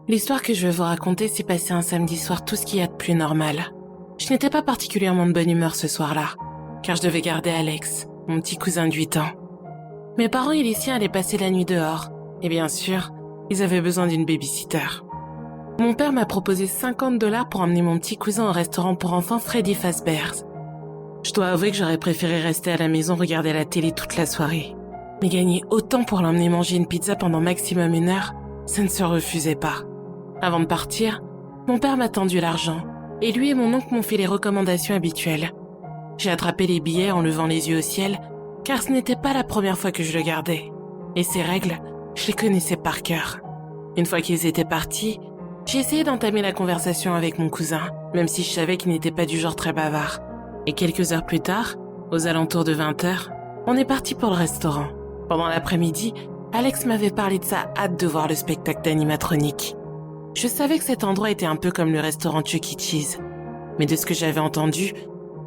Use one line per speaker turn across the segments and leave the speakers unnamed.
L'histoire que je vais vous raconter s'est passée un samedi soir, tout ce qu'il y a de plus normal. Je n'étais pas particulièrement de bonne humeur ce soir-là, car je devais garder Alex, mon petit cousin de 8 ans. Mes parents et les siens allaient passer la nuit dehors, et bien sûr, ils avaient besoin d'une babysitter. Mon père m'a proposé $50 pour emmener mon petit cousin au restaurant pour enfants Freddy Fazbear's. Je dois avouer que j'aurais préféré rester à la maison regarder la télé toute la soirée. Mais gagner autant pour l'emmener manger une pizza pendant maximum 1 heure, ça ne se refusait pas. Avant de partir, mon père m'a tendu l'argent, et lui et mon oncle m'ont fait les recommandations habituelles. J'ai attrapé les billets en levant les yeux au ciel, car ce n'était pas la première fois que je le gardais. Et ces règles, je les connaissais par cœur. Une fois qu'ils étaient partis, j'ai essayé d'entamer la conversation avec mon cousin, même si je savais qu'il n'était pas du genre très bavard. Et quelques heures plus tard, aux alentours de 20h, on est parti pour le restaurant. Pendant l'après-midi, Alex m'avait parlé de sa hâte de voir le spectacle d'animatronique. Je savais que cet endroit était un peu comme le restaurant Chuck E. Cheese, mais de ce que j'avais entendu,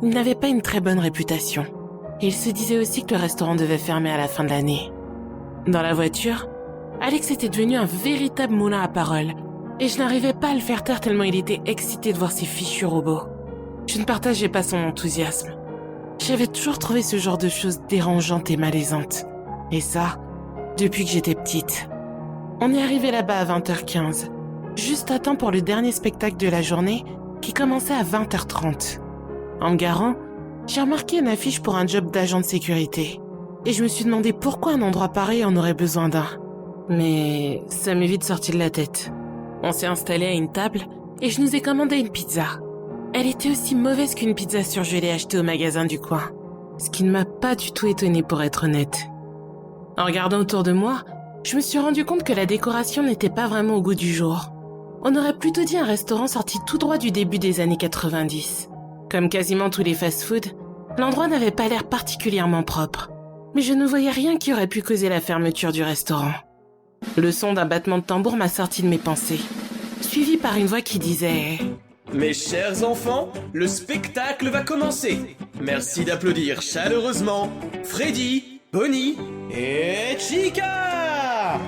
il n'avait pas une très bonne réputation. Et il se disait aussi que le restaurant devait fermer à la fin de l'année. Dans la voiture, Alex était devenu un véritable moulin à paroles, et je n'arrivais pas à le faire taire tellement il était excité de voir ces fichus robots. Je ne partageais pas son enthousiasme. J'avais toujours trouvé ce genre de choses dérangeantes et malaisantes. Et ça, depuis que j'étais petite. On est arrivé là-bas à 20h15. Juste à temps pour le dernier spectacle de la journée qui commençait à 20h30. En me garant, j'ai remarqué une affiche pour un job d'agent de sécurité et je me suis demandé pourquoi un endroit pareil en aurait besoin d'un. Mais ça m'est vite sorti de la tête. On s'est installé à une table et je nous ai commandé une pizza. Elle était aussi mauvaise qu'une pizza surgelée achetée au magasin du coin, ce qui ne m'a pas du tout étonnée pour être honnête. En regardant autour de moi, je me suis rendu compte que la décoration n'était pas vraiment au goût du jour. On aurait plutôt dit un restaurant sorti tout droit du début des années 90. Comme quasiment tous les fast-foods, l'endroit n'avait pas l'air particulièrement propre. Mais je ne voyais rien qui aurait pu causer la fermeture du restaurant. Le son d'un battement de tambour m'a sorti de mes pensées, suivi par une voix qui disait «
Mes chers enfants, le spectacle va commencer. Merci d'applaudir chaleureusement Freddy, Bonnie et Chica !»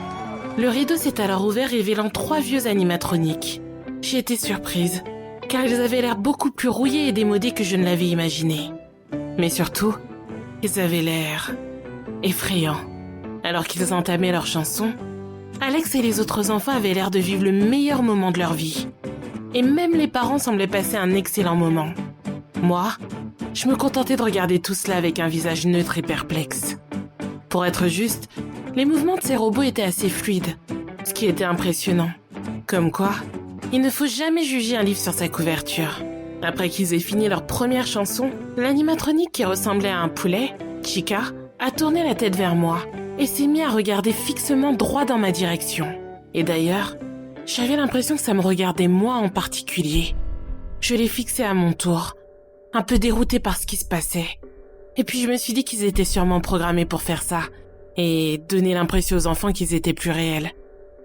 Le rideau s'est alors ouvert révélant 3 vieux animatroniques. J'ai été surprise, car ils avaient l'air beaucoup plus rouillés et démodés que je ne l'avais imaginé. Mais surtout, ils avaient l'air effrayants. Alors qu'ils entamaient leur chanson, Alex et les autres enfants avaient l'air de vivre le meilleur moment de leur vie. Et même les parents semblaient passer un excellent moment. Moi, je me contentais de regarder tout cela avec un visage neutre et perplexe. Pour être juste, les mouvements de ces robots étaient assez fluides, ce qui était impressionnant. Comme quoi, il ne faut jamais juger un livre sur sa couverture. Après qu'ils aient fini leur première chanson, l'animatronique qui ressemblait à un poulet, Chica, a tourné la tête vers moi et s'est mis à regarder fixement droit dans ma direction. Et d'ailleurs, j'avais l'impression que ça me regardait moi en particulier. Je l'ai fixé à mon tour, un peu déroutée par ce qui se passait. Et puis je me suis dit qu'ils étaient sûrement programmés pour faire ça et donner l'impression aux enfants qu'ils étaient plus réels.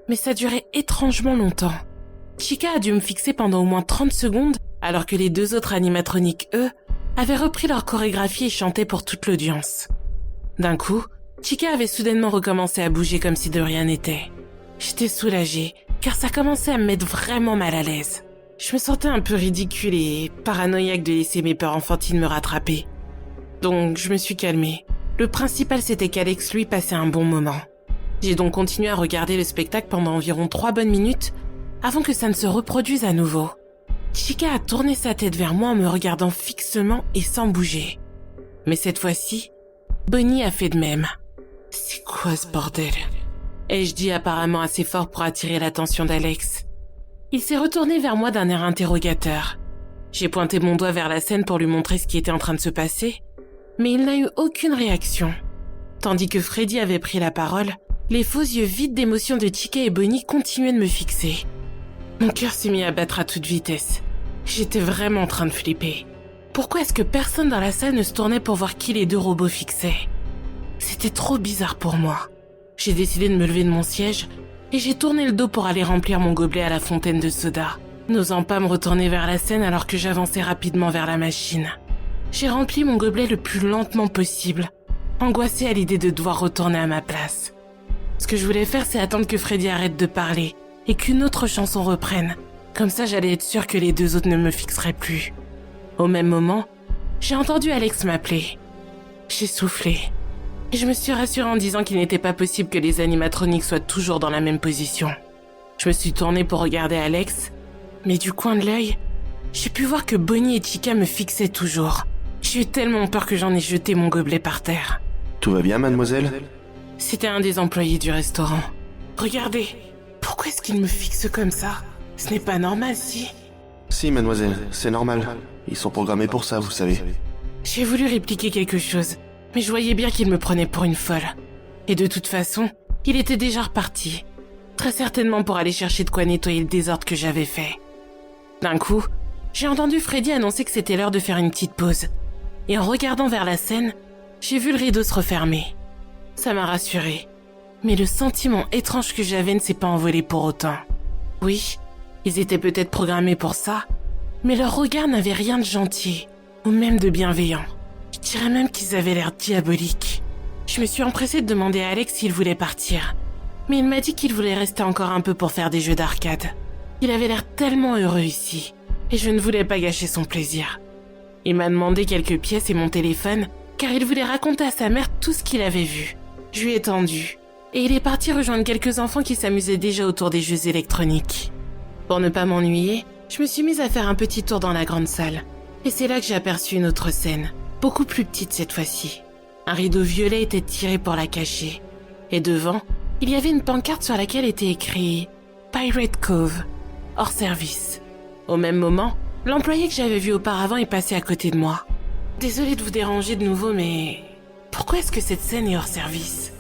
Mais ça durait étrangement longtemps. Chica a dû me fixer pendant au moins 30 secondes alors que les 2 autres animatroniques, eux, avaient repris leur chorégraphie et chantaient pour toute l'audience. D'un coup, Chica avait soudainement recommencé à bouger comme si de rien n'était. J'étais soulagée, car ça commençait à me mettre vraiment mal à l'aise. Je me sentais un peu ridicule et paranoïaque de laisser mes peurs enfantines me rattraper. Donc je me suis calmée. Le principal c'était qu'Alex lui passait un bon moment. J'ai donc continué à regarder le spectacle pendant environ 3 bonnes minutes avant que ça ne se reproduise à nouveau. Chica a tourné sa tête vers moi en me regardant fixement et sans bouger. Mais cette fois-ci, Bonnie a fait de même. C'est quoi ce bordel ? Ai-je dit apparemment assez fort pour attirer l'attention d'Alex. Il s'est retourné vers moi d'un air interrogateur. J'ai pointé mon doigt vers la scène pour lui montrer ce qui était en train de se passer, mais il n'a eu aucune réaction. Tandis que Freddy avait pris la parole, les faux yeux vides d'émotion de Chica et Bonnie continuaient de me fixer. Mon cœur s'est mis à battre à toute vitesse. J'étais vraiment en train de flipper. Pourquoi est-ce que personne dans la salle ne se tournait pour voir qui les 2 robots fixaient ? C'était trop bizarre pour moi. J'ai décidé de me lever de mon siège et j'ai tourné le dos pour aller remplir mon gobelet à la fontaine de soda, n'osant pas me retourner vers la scène alors que j'avançais rapidement vers la machine. J'ai rempli mon gobelet le plus lentement possible, angoissée à l'idée de devoir retourner à ma place. Ce que je voulais faire, c'est attendre que Freddy arrête de parler et qu'une autre chanson reprenne. Comme ça, j'allais être sûre que les deux autres ne me fixeraient plus. Au même moment, j'ai entendu Alex m'appeler. J'ai soufflé. Et je me suis rassurée en disant qu'il n'était pas possible que les animatroniques soient toujours dans la même position. Je me suis tournée pour regarder Alex, mais du coin de l'œil, j'ai pu voir que Bonnie et Chica me fixaient toujours. J'ai eu tellement peur que j'en ai jeté mon gobelet par terre.
Tout va bien, mademoiselle?
C'était un des employés du restaurant. Regardez, pourquoi est-ce qu'il me fixe comme ça? Ce n'est pas normal, si?
Si, mademoiselle, c'est normal. Ils sont programmés pour ça, vous savez.
J'ai voulu répliquer quelque chose, mais je voyais bien qu'il me prenait pour une folle. Et de toute façon, il était déjà reparti. Très certainement pour aller chercher de quoi nettoyer le désordre que j'avais fait. D'un coup, j'ai entendu Freddy annoncer que c'était l'heure de faire une petite pause. Et en regardant vers la scène, j'ai vu le rideau se refermer. Ça m'a rassurée. Mais le sentiment étrange que j'avais ne s'est pas envolé pour autant. Oui, ils étaient peut-être programmés pour ça, mais leur regard n'avait rien de gentil, ou même de bienveillant. Je dirais même qu'ils avaient l'air diaboliques. Je me suis empressée de demander à Alex s'il voulait partir, mais il m'a dit qu'il voulait rester encore un peu pour faire des jeux d'arcade. Il avait l'air tellement heureux ici, et je ne voulais pas gâcher son plaisir. Il m'a demandé quelques pièces et mon téléphone, car il voulait raconter à sa mère tout ce qu'il avait vu. Je lui ai tendu, et il est parti rejoindre quelques enfants qui s'amusaient déjà autour des jeux électroniques. Pour ne pas m'ennuyer, je me suis mise à faire un petit tour dans la grande salle. Et c'est là que j'ai aperçu une autre scène, beaucoup plus petite cette fois-ci. Un rideau violet était tiré pour la cacher. Et devant, il y avait une pancarte sur laquelle était écrit « Pirate Cove », hors service. Au même moment, l'employé que j'avais vu auparavant est passé à côté de moi. Désolée de vous déranger de nouveau, mais... pourquoi est-ce que cette scène est hors service?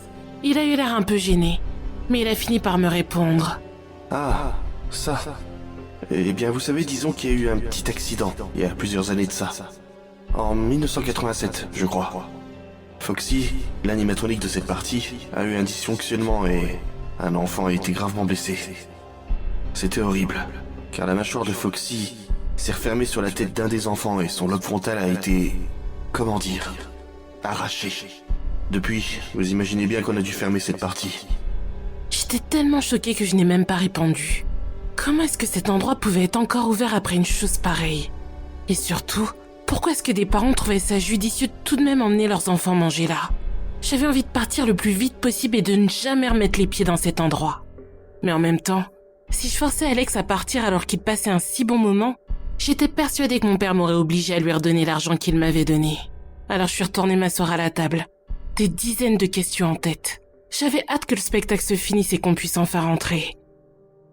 Il a eu l'air un peu gêné, mais il a fini par me répondre.
Ah, ça. Eh bien, vous savez, disons qu'il y a eu un petit accident, il y a plusieurs années de ça. En 1987, je crois. Foxy, l'animatronique de cette partie, a eu un dysfonctionnement et un enfant a été gravement blessé. C'était horrible, car la mâchoire de Foxy s'est refermée sur la tête d'un des enfants et son lobe frontal a été... comment dire... arraché. Depuis, vous imaginez bien qu'on a dû fermer cette partie.
J'étais tellement choquée que je n'ai même pas répondu. Comment est-ce que cet endroit pouvait être encore ouvert après une chose pareille? Et surtout, pourquoi est-ce que des parents trouvaient ça judicieux de tout de même emmener leurs enfants manger là? J'avais envie de partir le plus vite possible et de ne jamais remettre les pieds dans cet endroit. Mais en même temps, si je forçais Alex à partir alors qu'il passait un si bon moment, j'étais persuadée que mon père m'aurait obligée à lui redonner l'argent qu'il m'avait donné. Alors je suis retournée m'asseoir à la table, des dizaines de questions en tête. J'avais hâte que le spectacle se finisse et qu'on puisse enfin rentrer.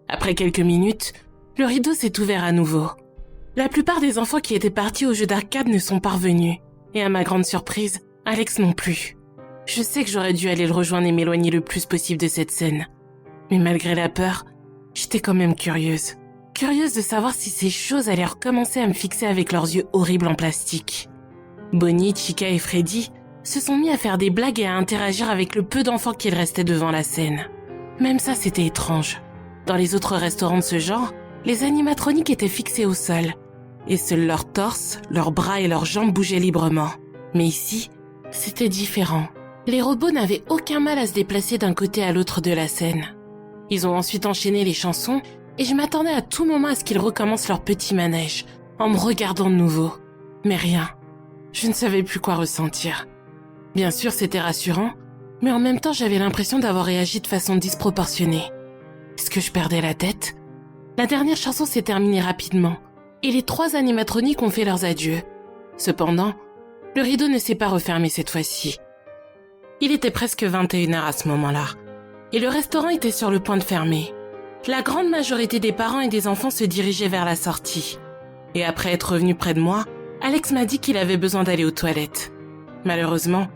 Après quelques minutes, le rideau s'est ouvert à nouveau. La plupart des enfants qui étaient partis au jeu d'arcade ne sont pas revenus. Et à ma grande surprise, Alex non plus. Je sais que j'aurais dû aller le rejoindre et m'éloigner le plus possible de cette scène. Mais malgré la peur, j'étais quand même curieuse. Curieuse de savoir si ces choses allaient recommencer à me fixer avec leurs yeux horribles en plastique. Bonnie, Chica et Freddy se sont mis à faire des blagues et à interagir avec le peu d'enfants qu'il restait devant la scène. Même ça, c'était étrange. Dans les autres restaurants de ce genre, les animatroniques étaient fixés au sol. Et seuls leurs torses, leurs bras et leurs jambes bougeaient librement. Mais ici, c'était différent. Les robots n'avaient aucun mal à se déplacer d'un côté à l'autre de la scène. Ils ont ensuite enchaîné les chansons et je m'attendais à tout moment à ce qu'ils recommencent leur petit manège, en me regardant de nouveau. Mais rien. Je ne savais plus quoi ressentir. Bien sûr, c'était rassurant, mais en même temps, j'avais l'impression d'avoir réagi de façon disproportionnée. Est-ce que je perdais la tête? La dernière chanson s'est terminée rapidement, et les 3 animatroniques ont fait leurs adieux. Cependant, le rideau ne s'est pas refermé cette fois-ci. Il était presque 21h à ce moment-là, et le restaurant était sur le point de fermer. La grande majorité des parents et des enfants se dirigeaient vers la sortie. Et après être revenu près de moi, Alex m'a dit qu'il avait besoin d'aller aux toilettes. Malheureusement,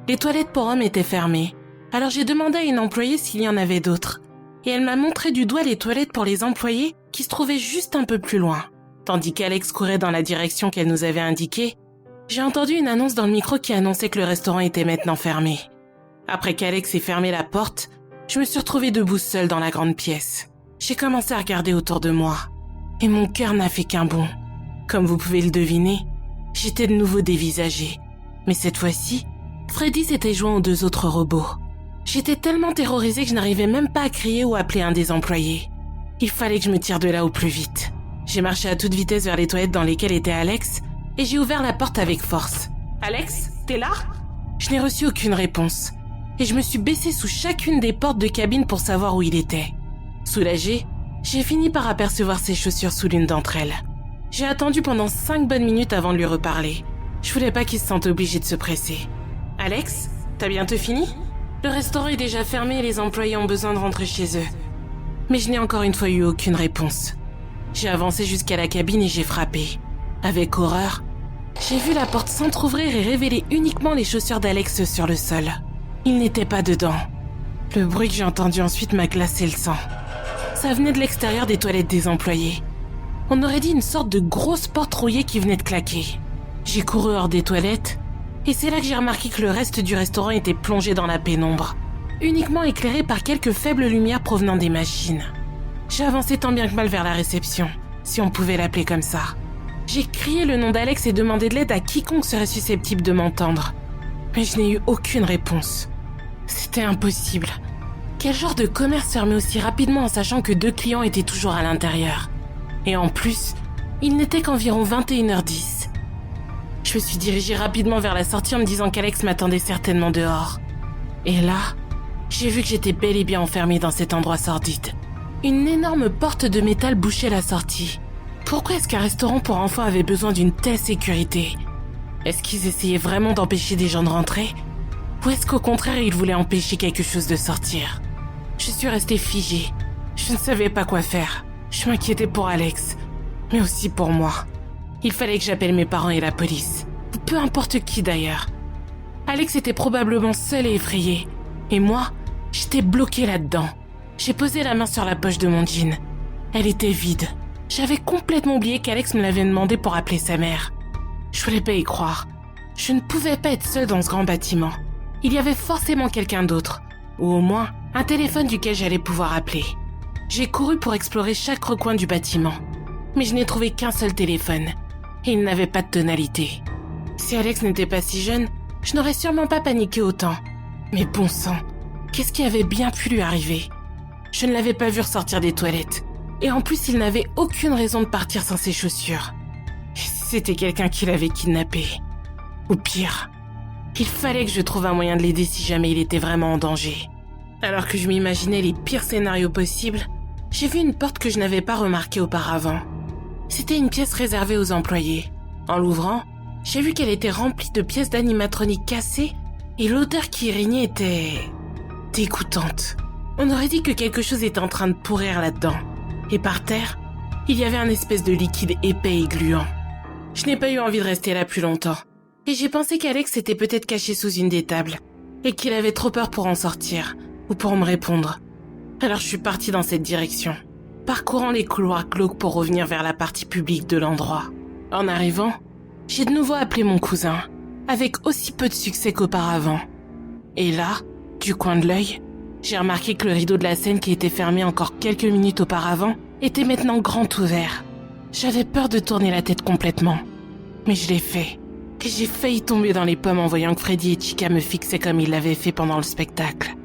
les toilettes pour hommes étaient fermées, alors j'ai demandé à une employée s'il y en avait d'autres. Et elle m'a montré du doigt les toilettes pour les employés qui se trouvaient juste un peu plus loin. Tandis qu'Alex courait dans la direction qu'elle nous avait indiquée, j'ai entendu une annonce dans le micro qui annonçait que le restaurant était maintenant fermé. Après qu'Alex ait fermé la porte, je me suis retrouvée debout seule dans la grande pièce. J'ai commencé à regarder autour de moi, et mon cœur n'a fait qu'un bond. Comme vous pouvez le deviner, j'étais de nouveau dévisagée. Mais cette fois-ci, Freddy s'était joint aux 2 autres robots. J'étais tellement terrorisée que je n'arrivais même pas à crier ou à appeler un des employés. Il fallait que je me tire de là au plus vite. J'ai marché à toute vitesse vers les toilettes dans lesquelles était Alex et j'ai ouvert la porte avec force. « Alex, t'es là ?» Je n'ai reçu aucune réponse et je me suis baissée sous chacune des portes de cabine pour savoir où il était. Soulagée, j'ai fini par apercevoir ses chaussures sous l'une d'entre elles. J'ai attendu pendant 5 bonnes minutes avant de lui reparler. Je voulais pas qu'il se sente obligé de se presser. « Alex, t'as bientôt fini ? Le restaurant est déjà fermé et les employés ont besoin de rentrer chez eux. » Mais je n'ai encore une fois eu aucune réponse. J'ai avancé jusqu'à la cabine et j'ai frappé. Avec horreur, j'ai vu la porte s'entrouvrir et révéler uniquement les chaussures d'Alex sur le sol. Il n'était pas dedans. Le bruit que j'ai entendu ensuite m'a glacé le sang. Ça venait de l'extérieur des toilettes des employés. On aurait dit une sorte de grosse porte rouillée qui venait de claquer. J'ai couru hors des toilettes et c'est là que j'ai remarqué que le reste du restaurant était plongé dans la pénombre, uniquement éclairé par quelques faibles lumières provenant des machines. J'ai avancé tant bien que mal vers la réception, si on pouvait l'appeler comme ça. J'ai crié le nom d'Alex et demandé de l'aide à quiconque serait susceptible de m'entendre. Mais je n'ai eu aucune réponse. C'était impossible. Quel genre de commerce fermait aussi rapidement en sachant que 2 clients étaient toujours à l'intérieur? Et en plus, il n'était qu'environ 21h10. Je me suis dirigée rapidement vers la sortie en me disant qu'Alex m'attendait certainement dehors. Et là, j'ai vu que j'étais bel et bien enfermée dans cet endroit sordide. Une énorme porte de métal bouchait la sortie. Pourquoi est-ce qu'un restaurant pour enfants avait besoin d'une telle sécurité? Est-ce qu'ils essayaient vraiment d'empêcher des gens de rentrer? Ou est-ce qu'au contraire, ils voulaient empêcher quelque chose de sortir? Je suis restée figée. Je ne savais pas quoi faire. Je m'inquiétais pour Alex, mais aussi pour moi. Il fallait que j'appelle mes parents et la police. Ou peu importe qui d'ailleurs. Alex était probablement seul et effrayé. Et moi, j'étais bloquée là-dedans. J'ai posé la main sur la poche de mon jean. Elle était vide. J'avais complètement oublié qu'Alex me l'avait demandé pour appeler sa mère. Je voulais pas y croire. Je ne pouvais pas être seule dans ce grand bâtiment. Il y avait forcément quelqu'un d'autre. Ou au moins, un téléphone duquel j'allais pouvoir appeler. J'ai couru pour explorer chaque recoin du bâtiment. Mais je n'ai trouvé qu'un seul téléphone. Et il n'avait pas de tonalité. Si Alex n'était pas si jeune, je n'aurais sûrement pas paniqué autant. Mais bon sang, qu'est-ce qui avait bien pu lui arriver? Je ne l'avais pas vu ressortir des toilettes. Et en plus, il n'avait aucune raison de partir sans ses chaussures. Et si c'était quelqu'un qui l'avait kidnappé? Ou pire, il fallait que je trouve un moyen de l'aider si jamais il était vraiment en danger. Alors que je m'imaginais les pires scénarios possibles, j'ai vu une porte que je n'avais pas remarquée auparavant. C'était une pièce réservée aux employés. En l'ouvrant, j'ai vu qu'elle était remplie de pièces d'animatronique cassées et l'odeur qui y régnait était dégoûtante. On aurait dit que quelque chose était en train de pourrir là-dedans. Et par terre, il y avait un espèce de liquide épais et gluant. Je n'ai pas eu envie de rester là plus longtemps. Et j'ai pensé qu'Alex s'était peut-être caché sous une des tables et qu'il avait trop peur pour en sortir ou pour me répondre. Alors je suis partie dans cette direction, parcourant les couloirs glauques pour revenir vers la partie publique de l'endroit. En arrivant, j'ai de nouveau appelé mon cousin, avec aussi peu de succès qu'auparavant. Et là, du coin de l'œil, j'ai remarqué que le rideau de la scène qui était fermé encore quelques minutes auparavant était maintenant grand ouvert. J'avais peur de tourner la tête complètement, mais je l'ai fait. Et j'ai failli tomber dans les pommes en voyant que Freddy et Chica me fixaient comme ils l'avaient fait pendant le spectacle.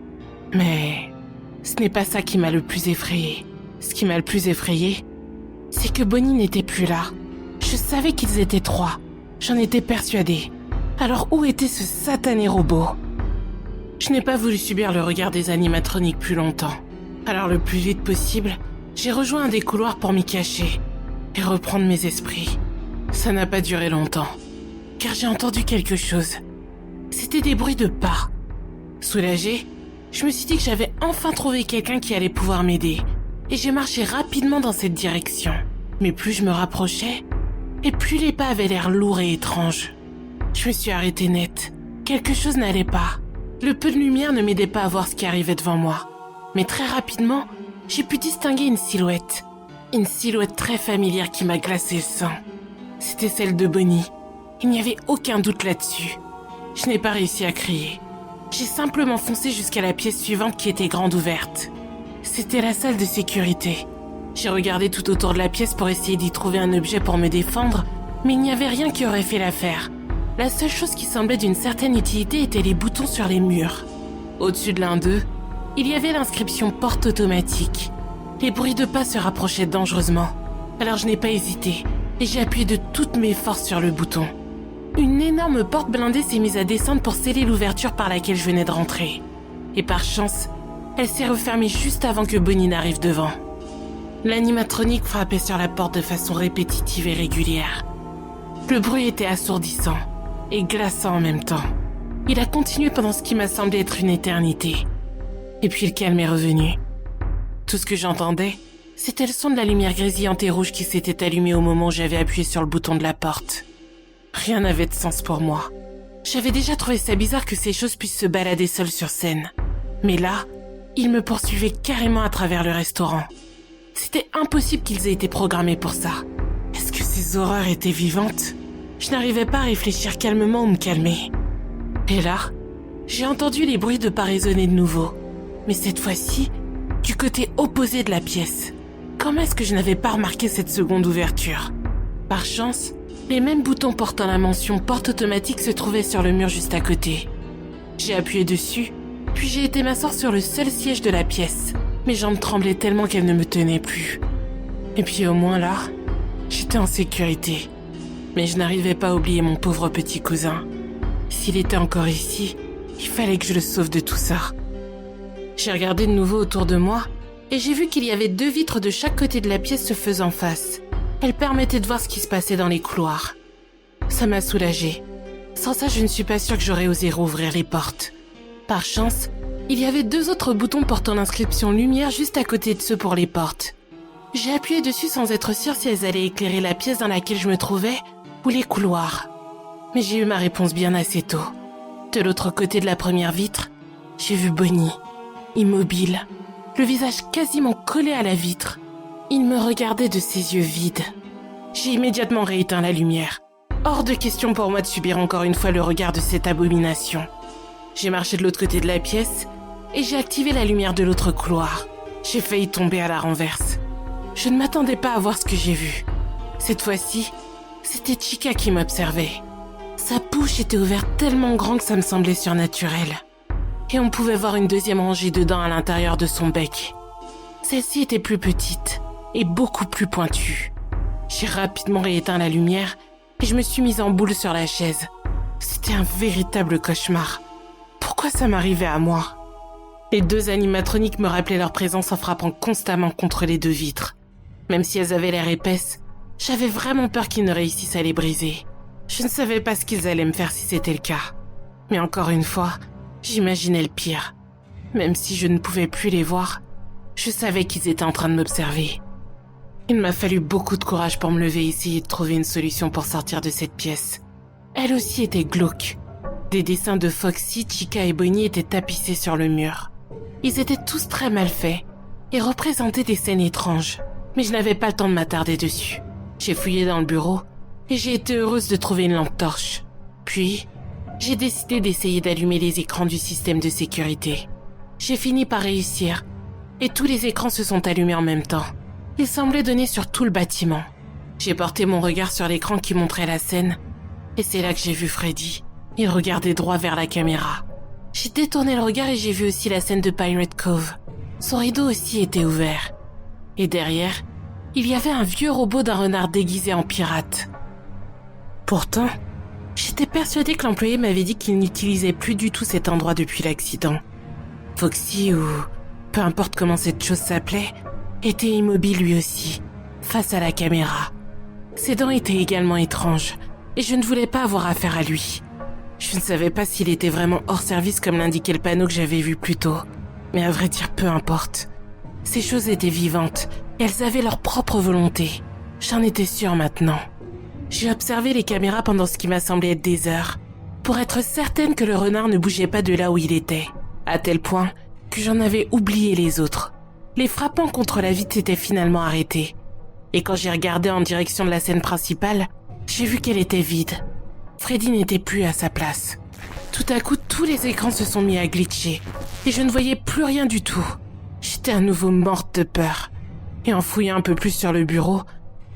Mais ce n'est pas ça qui m'a le plus effrayée. Ce qui m'a le plus effrayée, c'est que Bonnie n'était plus là. Je savais qu'ils étaient 3. J'en étais persuadée. Alors où était ce satané robot? Je n'ai pas voulu subir le regard des animatroniques plus longtemps. Alors le plus vite possible, j'ai rejoint un des couloirs pour m'y cacher et reprendre mes esprits. Ça n'a pas duré longtemps, car j'ai entendu quelque chose. C'était des bruits de pas. Soulagée, je me suis dit que j'avais enfin trouvé quelqu'un qui allait pouvoir m'aider, et j'ai marché rapidement dans cette direction. Mais plus je me rapprochais, et plus les pas avaient l'air lourds et étranges. Je me suis arrêtée net. Quelque chose n'allait pas. Le peu de lumière ne m'aidait pas à voir ce qui arrivait devant moi. Mais très rapidement, j'ai pu distinguer une silhouette. Une silhouette très familière qui m'a glacé le sang. C'était celle de Bonnie. Il n'y avait aucun doute là-dessus. Je n'ai pas réussi à crier. J'ai simplement foncé jusqu'à la pièce suivante qui était grande ouverte. C'était la salle de sécurité. J'ai regardé tout autour de la pièce pour essayer d'y trouver un objet pour me défendre, mais il n'y avait rien qui aurait fait l'affaire. La seule chose qui semblait d'une certaine utilité étaient les boutons sur les murs. Au-dessus de l'un d'eux, il y avait l'inscription porte automatique. Les bruits de pas se rapprochaient dangereusement. Alors je n'ai pas hésité et j'ai appuyé de toutes mes forces sur le bouton. Une énorme porte blindée s'est mise à descendre pour sceller l'ouverture par laquelle je venais de rentrer. Et par chance, elle s'est refermée juste avant que Bonnie n'arrive devant. L'animatronique frappait sur la porte de façon répétitive et régulière. Le bruit était assourdissant et glaçant en même temps. Il a continué pendant ce qui m'a semblé être une éternité. Et puis le calme est revenu. Tout ce que j'entendais, c'était le son de la lumière grésillante et rouge qui s'était allumée au moment où j'avais appuyé sur le bouton de la porte. Rien n'avait de sens pour moi. J'avais déjà trouvé ça bizarre que ces choses puissent se balader seules sur scène. Mais là, ils me poursuivaient carrément à travers le restaurant. C'était impossible qu'ils aient été programmés pour ça. Est-ce que ces horreurs étaient vivantes? Je n'arrivais pas à réfléchir calmement ou me calmer. Et là, j'ai entendu les bruits de pas résonner de nouveau. Mais cette fois-ci, du côté opposé de la pièce. Comment est-ce que je n'avais pas remarqué cette seconde ouverture? Par chance, les mêmes boutons portant la mention porte automatique se trouvaient sur le mur juste à côté. J'ai appuyé dessus, puis j'ai été m'asseoir sur le seul siège de la pièce. Mes jambes tremblaient tellement qu'elles ne me tenaient plus. Et puis au moins là, j'étais en sécurité. Mais je n'arrivais pas à oublier mon pauvre petit cousin. S'il était encore ici, il fallait que je le sauve de tout ça. J'ai regardé de nouveau autour de moi et j'ai vu qu'il y avait 2 vitres de chaque côté de la pièce se faisant face. Elles permettaient de voir ce qui se passait dans les couloirs. Ça m'a soulagée. Sans ça, je ne suis pas sûre que j'aurais osé rouvrir les portes. Par chance, il y avait 2 autres boutons portant l'inscription lumière juste à côté de ceux pour les portes. J'ai appuyé dessus sans être sûre si elles allaient éclairer la pièce dans laquelle je me trouvais ou les couloirs. Mais j'ai eu ma réponse bien assez tôt. De l'autre côté de la première vitre, j'ai vu Bonnie, immobile, le visage quasiment collé à la vitre. Il me regardait de ses yeux vides. J'ai immédiatement rééteint la lumière. Hors de question pour moi de subir encore une fois le regard de cette abomination. J'ai marché de l'autre côté de la pièce et j'ai activé la lumière de l'autre couloir. J'ai failli tomber à la renverse. Je ne m'attendais pas à voir ce que j'ai vu. Cette fois-ci, c'était Chica qui m'observait. Sa bouche était ouverte tellement grand que ça me semblait surnaturel. Et on pouvait voir une deuxième rangée de dents à l'intérieur de son bec. Celle-ci était plus petite et beaucoup plus pointue. J'ai rapidement rééteint la lumière et je me suis mise en boule sur la chaise. C'était un véritable cauchemar. Pourquoi ça m'arrivait à moi? Les 2 animatroniques me rappelaient leur présence en frappant constamment contre les 2 vitres. Même si elles avaient l'air épaisses, j'avais vraiment peur qu'ils ne réussissent à les briser. Je ne savais pas ce qu'ils allaient me faire si c'était le cas. Mais encore une fois, j'imaginais le pire. Même si je ne pouvais plus les voir, je savais qu'ils étaient en train de m'observer. Il m'a fallu beaucoup de courage pour me lever et essayer de trouver une solution pour sortir de cette pièce. Elle aussi était glauque. Des dessins de Foxy, Chica et Bonnie étaient tapissés sur le mur. Ils étaient tous très mal faits et représentaient des scènes étranges. Mais je n'avais pas le temps de m'attarder dessus. J'ai fouillé dans le bureau et j'ai été heureuse de trouver une lampe torche. Puis, j'ai décidé d'essayer d'allumer les écrans du système de sécurité. J'ai fini par réussir et tous les écrans se sont allumés en même temps. Ils semblaient donner sur tout le bâtiment. J'ai porté mon regard sur l'écran qui montrait la scène et c'est là que j'ai vu Freddy. Il regardait droit vers la caméra. J'ai détourné le regard et j'ai vu aussi la scène de Pirate Cove. Son rideau aussi était ouvert. Et derrière, il y avait un vieux robot d'un renard déguisé en pirate. Pourtant, j'étais persuadée que l'employé m'avait dit qu'il n'utilisait plus du tout cet endroit depuis l'accident. Foxy ou peu importe comment cette chose s'appelait, était immobile lui aussi, face à la caméra. Ses dents étaient également étranges et je ne voulais pas avoir affaire à lui. Je ne savais pas s'il était vraiment hors service comme l'indiquait le panneau que j'avais vu plus tôt. Mais à vrai dire, peu importe. Ces choses étaient vivantes et elles avaient leur propre volonté. J'en étais sûre maintenant. J'ai observé les caméras pendant ce qui m'a semblé être des heures, pour être certaine que le renard ne bougeait pas de là où il était, à tel point que j'en avais oublié les autres. Les frappants contre la vitre s'étaient finalement arrêtés. Et quand j'ai regardé en direction de la scène principale, j'ai vu qu'elle était vide. Freddy n'était plus à sa place. Tout à coup, tous les écrans se sont mis à glitcher et je ne voyais plus rien du tout. J'étais à nouveau morte de peur. Et en fouillant un peu plus sur le bureau,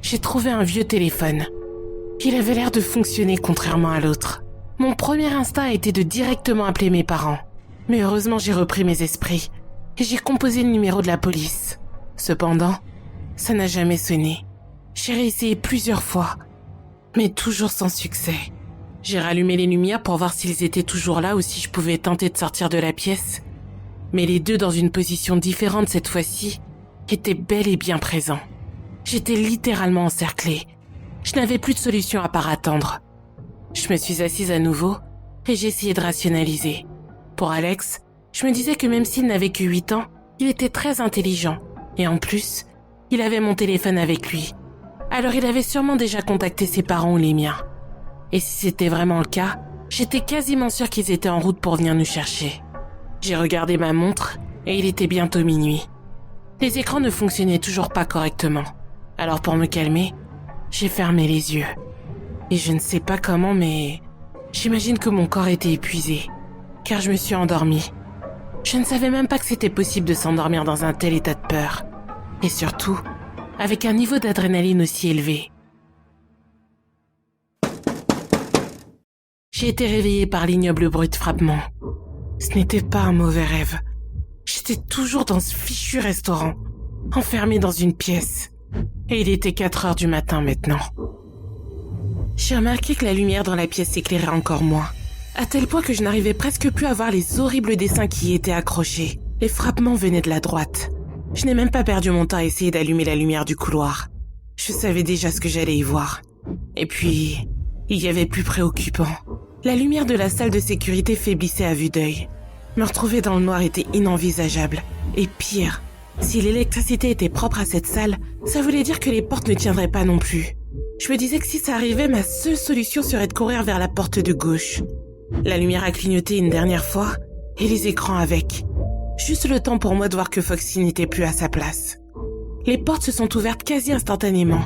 j'ai trouvé un vieux téléphone. Il avait l'air de fonctionner contrairement à l'autre. Mon premier instinct a été de directement appeler mes parents. Mais heureusement, j'ai repris mes esprits et j'ai composé le numéro de la police. Cependant, ça n'a jamais sonné. J'ai réessayé plusieurs fois, mais toujours sans succès. J'ai rallumé les lumières pour voir s'ils étaient toujours là ou si je pouvais tenter de sortir de la pièce. Mais les deux, dans une position différente cette fois-ci, étaient bel et bien présents. J'étais littéralement encerclée. Je n'avais plus de solution à part attendre. Je me suis assise à nouveau et j'ai essayé de rationaliser. Pour Alex, je me disais que même s'il n'avait que 8 ans, il était très intelligent. Et en plus, il avait mon téléphone avec lui. Alors il avait sûrement déjà contacté ses parents ou les miens. Et si c'était vraiment le cas, j'étais quasiment sûre qu'ils étaient en route pour venir nous chercher. J'ai regardé ma montre et il était bientôt minuit. Les écrans ne fonctionnaient toujours pas correctement. Alors pour me calmer, j'ai fermé les yeux. Et je ne sais pas comment, mais j'imagine que mon corps était épuisé, car je me suis endormie. Je ne savais même pas que c'était possible de s'endormir dans un tel état de peur. Et surtout, avec un niveau d'adrénaline aussi élevé. J'ai été réveillée par l'ignoble bruit de frappement. Ce n'était pas un mauvais rêve. J'étais toujours dans ce fichu restaurant, enfermée dans une pièce. Et il était 4 heures du matin maintenant. J'ai remarqué que la lumière dans la pièce s'éclairait encore moins, à tel point que je n'arrivais presque plus à voir les horribles dessins qui y étaient accrochés. Les frappements venaient de la droite. Je n'ai même pas perdu mon temps à essayer d'allumer la lumière du couloir. Je savais déjà ce que j'allais y voir. Et puis, il y avait plus préoccupant. La lumière de la salle de sécurité faiblissait à vue d'œil. Me retrouver dans le noir était inenvisageable. Et pire, si l'électricité était propre à cette salle, ça voulait dire que les portes ne tiendraient pas non plus. Je me disais que si ça arrivait, ma seule solution serait de courir vers la porte de gauche. La lumière a clignoté une dernière fois, et les écrans avec. Juste le temps pour moi de voir que Foxy n'était plus à sa place. Les portes se sont ouvertes quasi instantanément.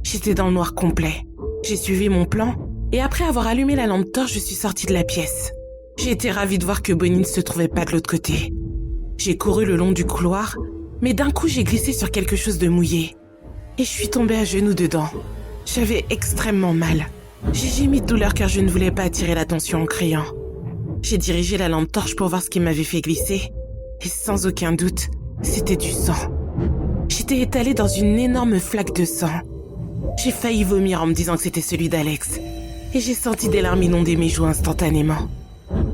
J'étais dans le noir complet. J'ai suivi mon plan, et après avoir allumé la lampe torche, je suis sortie de la pièce. J'ai été ravie de voir que Bonnie ne se trouvait pas de l'autre côté. J'ai couru le long du couloir, mais d'un coup j'ai glissé sur quelque chose de mouillé. Et je suis tombée à genoux dedans. J'avais extrêmement mal. J'ai gémi de douleur car je ne voulais pas attirer l'attention en criant. J'ai dirigé la lampe torche pour voir ce qui m'avait fait glisser. Et sans aucun doute, c'était du sang. J'étais étalée dans une énorme flaque de sang. J'ai failli vomir en me disant que c'était celui d'Alex. Et j'ai senti des larmes inonder mes joues instantanément.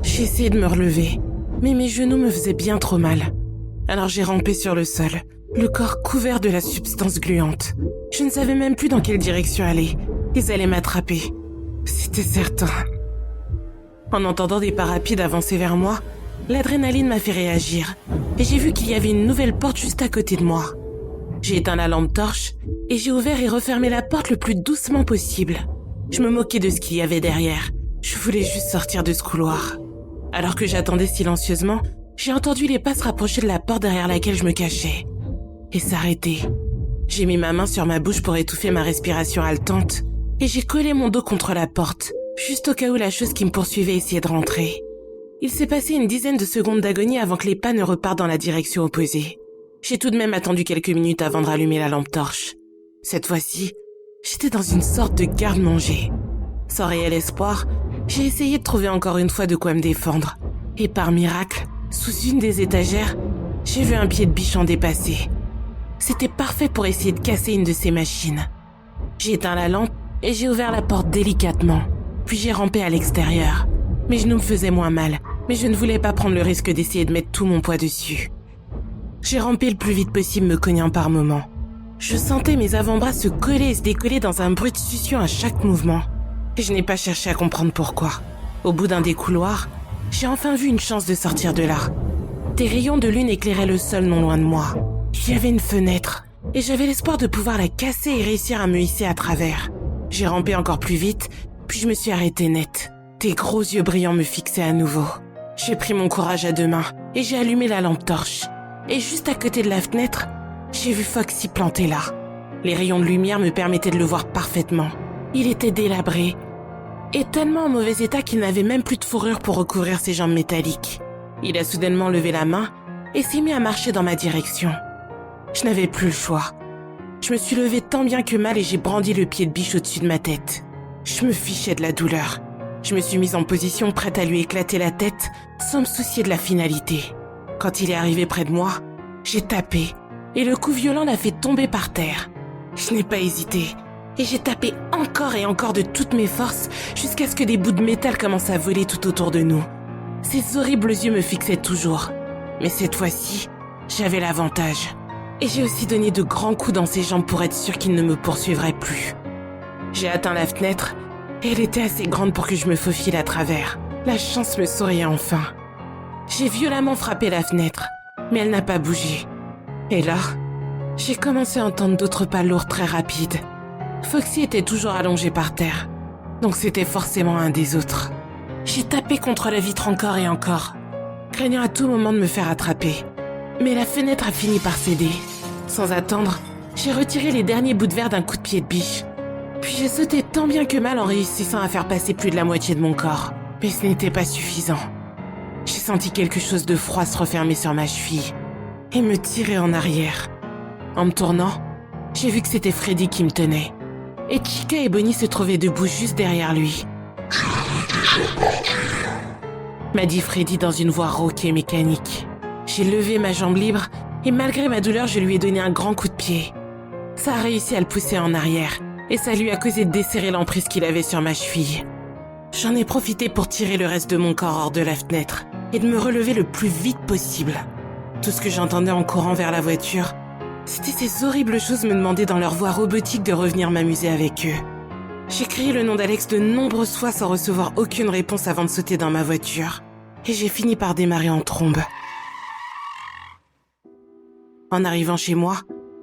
J'ai essayé de me relever, mais mes genoux me faisaient bien trop mal. Alors j'ai rampé sur le sol, le corps couvert de la substance gluante. Je ne savais même plus dans quelle direction aller. Ils allaient m'attraper. C'était certain. En entendant des pas rapides avancer vers moi, l'adrénaline m'a fait réagir. Et j'ai vu qu'il y avait une nouvelle porte juste à côté de moi. J'ai éteint la lampe torche et j'ai ouvert et refermé la porte le plus doucement possible. Je me moquais de ce qu'il y avait derrière. Je voulais juste sortir de ce couloir. Alors que j'attendais silencieusement, j'ai entendu les pas se rapprocher de la porte derrière laquelle je me cachais. Et s'arrêter. J'ai mis ma main sur ma bouche pour étouffer ma respiration haletante et j'ai collé mon dos contre la porte, juste au cas où la chose qui me poursuivait essayait de rentrer. Il s'est passé une dizaine de secondes d'agonie avant que les pas ne repartent dans la direction opposée. J'ai tout de même attendu quelques minutes avant de rallumer la lampe torche. Cette fois-ci, j'étais dans une sorte de garde-manger. Sans réel espoir, j'ai essayé de trouver encore une fois de quoi me défendre. Et par miracle, sous une des étagères, j'ai vu un pied de biche en dépassé. C'était parfait pour essayer de casser une de ces machines. J'ai éteint la lampe et j'ai ouvert la porte délicatement. Puis j'ai rampé à l'extérieur. Mes genoux me faisaient moins mal, mais je ne voulais pas prendre le risque d'essayer de mettre tout mon poids dessus. J'ai rampé le plus vite possible, me cognant par moments. Je sentais mes avant-bras se coller et se décoller dans un bruit de succion à chaque mouvement. Et je n'ai pas cherché à comprendre pourquoi. Au bout d'un des couloirs, j'ai enfin vu une chance de sortir de là. Des rayons de lune éclairaient le sol non loin de moi. Il y avait une fenêtre, et j'avais l'espoir de pouvoir la casser et réussir à me hisser à travers. J'ai rampé encore plus vite, puis je me suis arrêtée net. Des gros yeux brillants me fixaient à nouveau. J'ai pris mon courage à deux mains, et j'ai allumé la lampe torche. Et juste à côté de la fenêtre, j'ai vu Foxy planté là. Les rayons de lumière me permettaient de le voir parfaitement. Il était délabré, et tellement en mauvais état qu'il n'avait même plus de fourrure pour recouvrir ses jambes métalliques. Il a soudainement levé la main et s'est mis à marcher dans ma direction. Je n'avais plus le choix. Je me suis levée tant bien que mal et j'ai brandi le pied de biche au-dessus de ma tête. Je me fichais de la douleur. Je me suis mise en position prête à lui éclater la tête sans me soucier de la finalité. Quand il est arrivé près de moi, j'ai tapé et le coup violent l'a fait tomber par terre. Je n'ai pas hésité et j'ai tapé encore et encore de toutes mes forces jusqu'à ce que des bouts de métal commencent à voler tout autour de nous. Ces horribles yeux me fixaient toujours, mais cette fois-ci, j'avais l'avantage. Et j'ai aussi donné de grands coups dans ses jambes pour être sûr qu'il ne me poursuivrait plus. J'ai atteint la fenêtre et elle était assez grande pour que je me faufile à travers. La chance me souriait enfin. J'ai violemment frappé la fenêtre, mais elle n'a pas bougé. Et là, j'ai commencé à entendre d'autres pas lourds très rapides. Foxy était toujours allongé par terre, donc c'était forcément un des autres. J'ai tapé contre la vitre encore et encore, craignant à tout moment de me faire attraper. Mais la fenêtre a fini par céder. Sans attendre, j'ai retiré les derniers bouts de verre d'un coup de pied de biche. Puis j'ai sauté tant bien que mal en réussissant à faire passer plus de la moitié de mon corps. Mais ce n'était pas suffisant. J'ai senti quelque chose de froid se refermer sur ma cheville et me tirer en arrière. En me tournant, j'ai vu que c'était Freddy qui me tenait. Et Chica et Bonnie se trouvaient debout juste derrière lui. M'a dit Freddy dans une voix rauque et mécanique. J'ai levé ma jambe libre et malgré ma douleur, je lui ai donné un grand coup de pied. Ça a réussi à le pousser en arrière et ça lui a causé de desserrer l'emprise qu'il avait sur ma cheville. J'en ai profité pour tirer le reste de mon corps hors de la fenêtre et de me relever le plus vite possible. Tout ce que j'entendais en courant vers la voiture, c'était ces horribles choses me demander dans leur voix robotique de revenir m'amuser avec eux. J'ai crié le nom d'Alex de nombreuses fois sans recevoir aucune réponse avant de sauter dans ma voiture. Et j'ai fini par démarrer en trombe. En arrivant chez moi,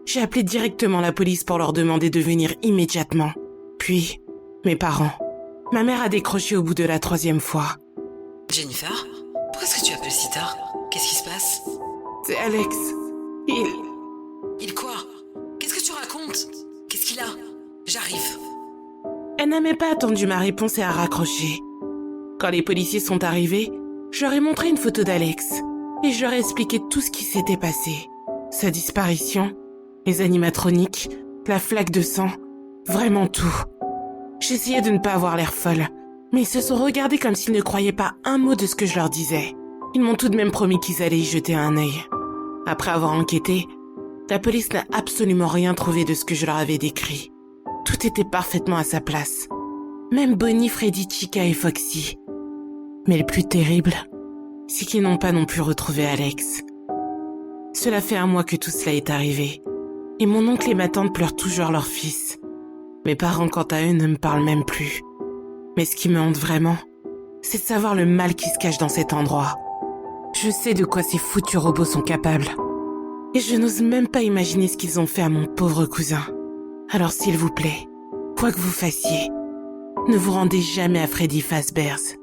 j'ai appelé directement la police pour leur demander de venir immédiatement. Puis, mes parents. Ma mère a décroché au bout de la 3e fois.
Jennifer, pourquoi est-ce que tu appelles si tard? Qu'est-ce qui se passe?
C'est Alex.
Il quoi? Qu'est-ce que tu racontes? Qu'est-ce qu'il a? J'arrive.
Elle n'a même pas attendu ma réponse et a raccroché. Quand les policiers sont arrivés, je leur ai montré une photo d'Alex et je leur ai expliqué tout ce qui s'était passé. Sa disparition, les animatroniques, la flaque de sang, vraiment tout. J'essayais de ne pas avoir l'air folle, mais ils se sont regardés comme s'ils ne croyaient pas un mot de ce que je leur disais. Ils m'ont tout de même promis qu'ils allaient y jeter un œil. Après avoir enquêté, la police n'a absolument rien trouvé de ce que je leur avais décrit. Tout était parfaitement à sa place. Même Bonnie, Freddy, Chica et Foxy. Mais le plus terrible, c'est qu'ils n'ont pas non plus retrouvé Alex. Cela fait un mois que tout cela est arrivé. Et mon oncle et ma tante pleurent toujours leur fils. Mes parents, quant à eux, ne me parlent même plus. Mais ce qui me hante vraiment, c'est de savoir le mal qui se cache dans cet endroit. Je sais de quoi ces foutus robots sont capables. Et je n'ose même pas imaginer ce qu'ils ont fait à mon pauvre cousin. Alors s'il vous plaît, quoi que vous fassiez, ne vous rendez jamais à Freddy Fazbear's.